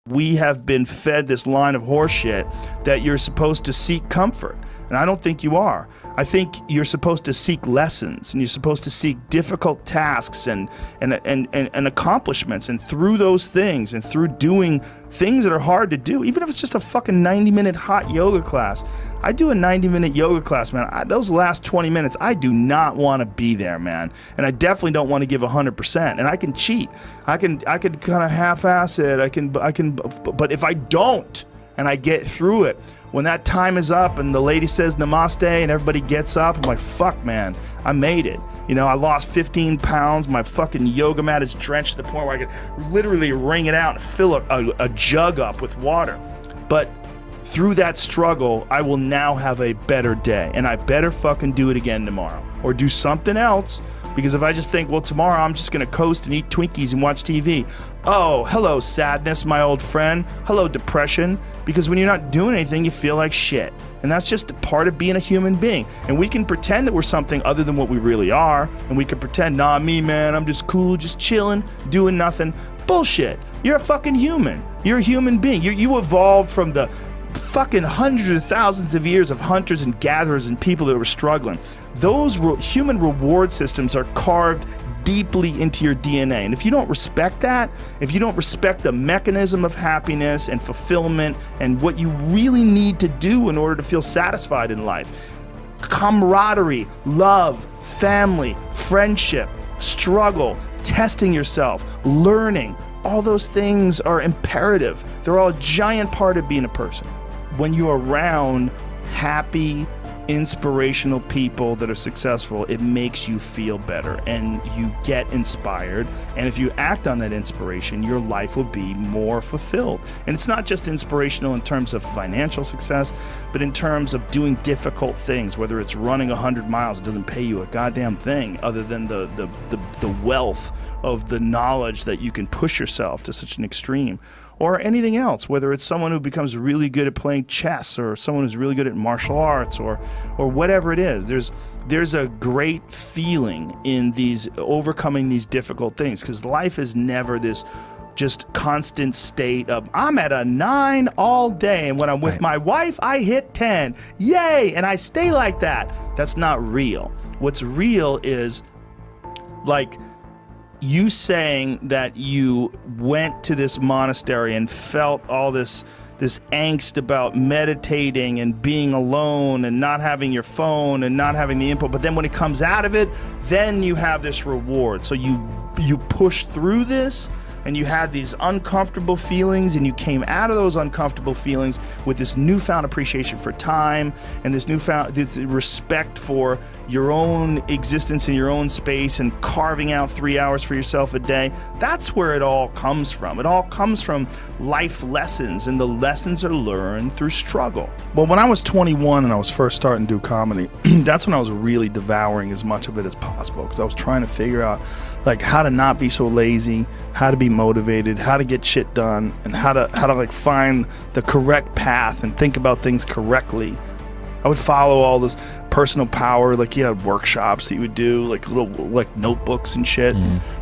We have been fed this line of horseshit that you're supposed to seek comfort. And I don't think you are. I think you're supposed to seek lessons, and you're supposed to seek difficult tasks and accomplishments. And through those things, and through doing things that are hard to do, even if it's just a fucking 90-minute hot yoga class. I do a 90-minute yoga class, man. Those last 20 minutes, I do not want to be there, man. And I definitely don't want to give 100%. And I can cheat. I can kind of half-ass it. But if I don't, and I get through it, when that time is up and the lady says namaste and everybody gets up, I'm like, fuck, man, I made it. You know, I lost 15 pounds. My fucking yoga mat is drenched to the point where I could literally wring it out and fill a jug up with water. But through that struggle, I will now have a better day, and I better fucking do it again tomorrow or do something else. Because if I just think, well, tomorrow I'm just going to coast and eat Twinkies and watch TV. Oh, hello, sadness, my old friend. Hello, depression. Because when you're not doing anything, you feel like shit. And that's just a part of being a human being. And we can pretend that we're something other than what we really are. And we can pretend, nah, me, man, I'm just cool, just chilling, doing nothing. Bullshit. You're a fucking human. You're a human being. You evolved from the fucking hundreds of thousands of years of hunters and gatherers and people that were struggling. Those human reward systems are carved deeply into your DNA. And if you don't respect that, if you don't respect the mechanism of happiness and fulfillment and what you really need to do in order to feel satisfied in life, camaraderie, love, family, friendship, struggle, testing yourself, learning, all those things are imperative. They're all a giant part of being a person. When you're around happy, inspirational people that are successful, it makes you feel better and you get inspired. And if you act on that inspiration, your life will be more fulfilled. And it's not just inspirational in terms of financial success, but in terms of doing difficult things, whether it's running 100 miles, it doesn't pay you a goddamn thing other than the wealth of the knowledge that you can push yourself to such an extreme. Or anything else, whether it's someone who becomes really good at playing chess or someone who's really good at martial arts or whatever it is. There's a great feeling in these overcoming these difficult things, because life is never this just constant state of I'm at a 9 all day, and when I'm with my wife I hit 10. Yay! And I stay like that. That's not real. What's real is like you saying that you went to this monastery and felt all this angst about meditating and being alone and not having your phone and not having the input, but then when it comes out of it, then you have this reward. So you push through this, and you had these uncomfortable feelings, and you came out of those uncomfortable feelings with this newfound appreciation for time and this respect for your own existence in your own space and carving out 3 hours for yourself a day. That's where it all comes from. It all comes from life lessons, and the lessons are learned through struggle. Well, when I was 21 and I was first starting to do comedy, that's when I was really devouring as much of it as possible, because I was trying to figure out like how to not be so lazy, how to be motivated, how to get shit done, and how to like find the correct path and think about things correctly. I would follow all this personal power, like you had workshops that you would do, like little like notebooks and shit,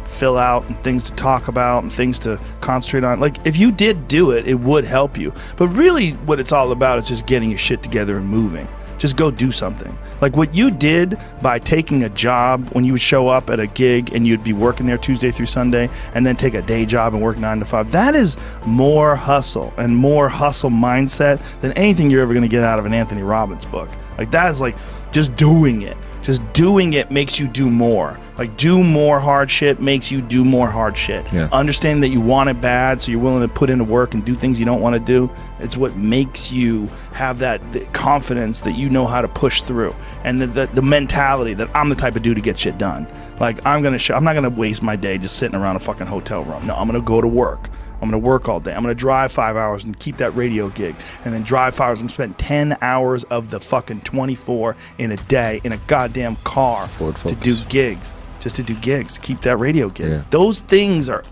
fill out, and things to talk about and things to concentrate on. Like if you did do it, it would help you. But really what it's all about is just getting your shit together and moving. Just go do something. Like what you did by taking a job when you would show up at a gig and you'd be working there Tuesday through Sunday and then take a day job and work 9 to 5. That is more hustle and more hustle mindset than anything you're ever going to get out of an Anthony Robbins book. Like that is like just doing it. Just doing it makes you do more. Like do more hard shit makes you do more hard shit. Yeah. Understanding that you want it bad, so you're willing to put into work and do things you don't want to do. It's what makes you have that confidence that you know how to push through, and the mentality that I'm the type of dude to get shit done. Like I'm not gonna waste my day just sitting around a fucking hotel room. No, I'm gonna go to work. I'm going to work all day. I'm going to drive 5 hours and keep that radio gig, and then drive 5 hours and spend 10 hours of the fucking 24 in a day in a goddamn car to do gigs, just to do gigs, to keep that radio gig. Yeah. Those things are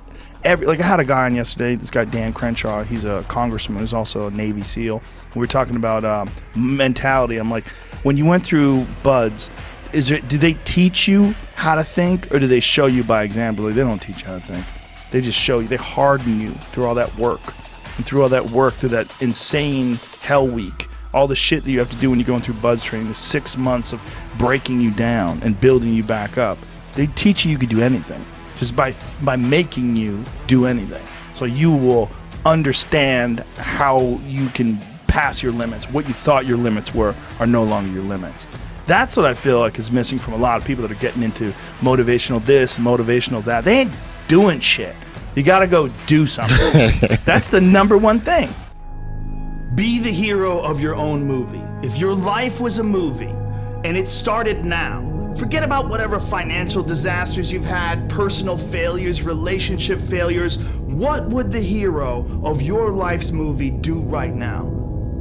like I had a guy on yesterday, this guy Dan Crenshaw, he's a congressman who's also a Navy SEAL. We were talking about mentality. I'm like, when you went through BUDS, do they teach you how to think, or do they show you by example? Like, they don't teach you how to think. They just show you, they harden you through all that work. and through all that work, through that insane hell week, all the shit that you have to do when you're going through BUDS training, the 6 months of breaking you down and building you back up, they teach you could do anything just by making you do anything. So you will understand how you can pass your limits. What you thought your limits were are no longer your limits. That's what I feel like is missing from a lot of people that are getting into motivational this, motivational that. They ain't doing shit. You got to go do something. That's the number one thing. Be the hero of your own movie. If your life was a movie and it started now, forget about whatever financial disasters you've had, personal failures, relationship failures. What would the hero of your life's movie do right now?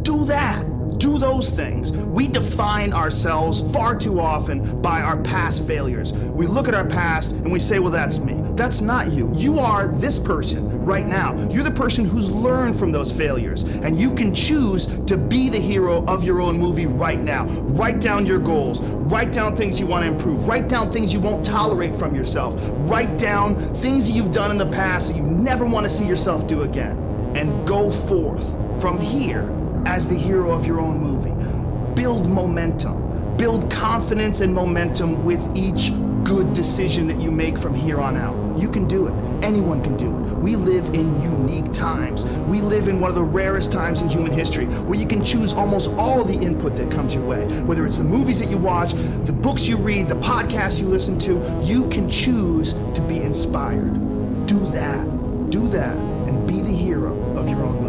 Do that. Do those things. We define ourselves far too often by our past failures. We look at our past and we say, well, that's me. That's not you. You are this person right now. You're the person who's learned from those failures, and you can choose to be the hero of your own movie right now. Write down your goals. Write down things you want to improve. Write down things you won't tolerate from yourself. Write down things that you've done in the past that you never want to see yourself do again. And go forth from here as the hero of your own movie. Build momentum. Build confidence and momentum with each good decision that you make from here on out. You can do it. Anyone can do it. We live in unique times. We live in one of the rarest times in human history where you can choose almost all the input that comes your way. Whether it's the movies that you watch, the books you read, the podcasts you listen to, you can choose to be inspired. Do that. Do that and be the hero of your own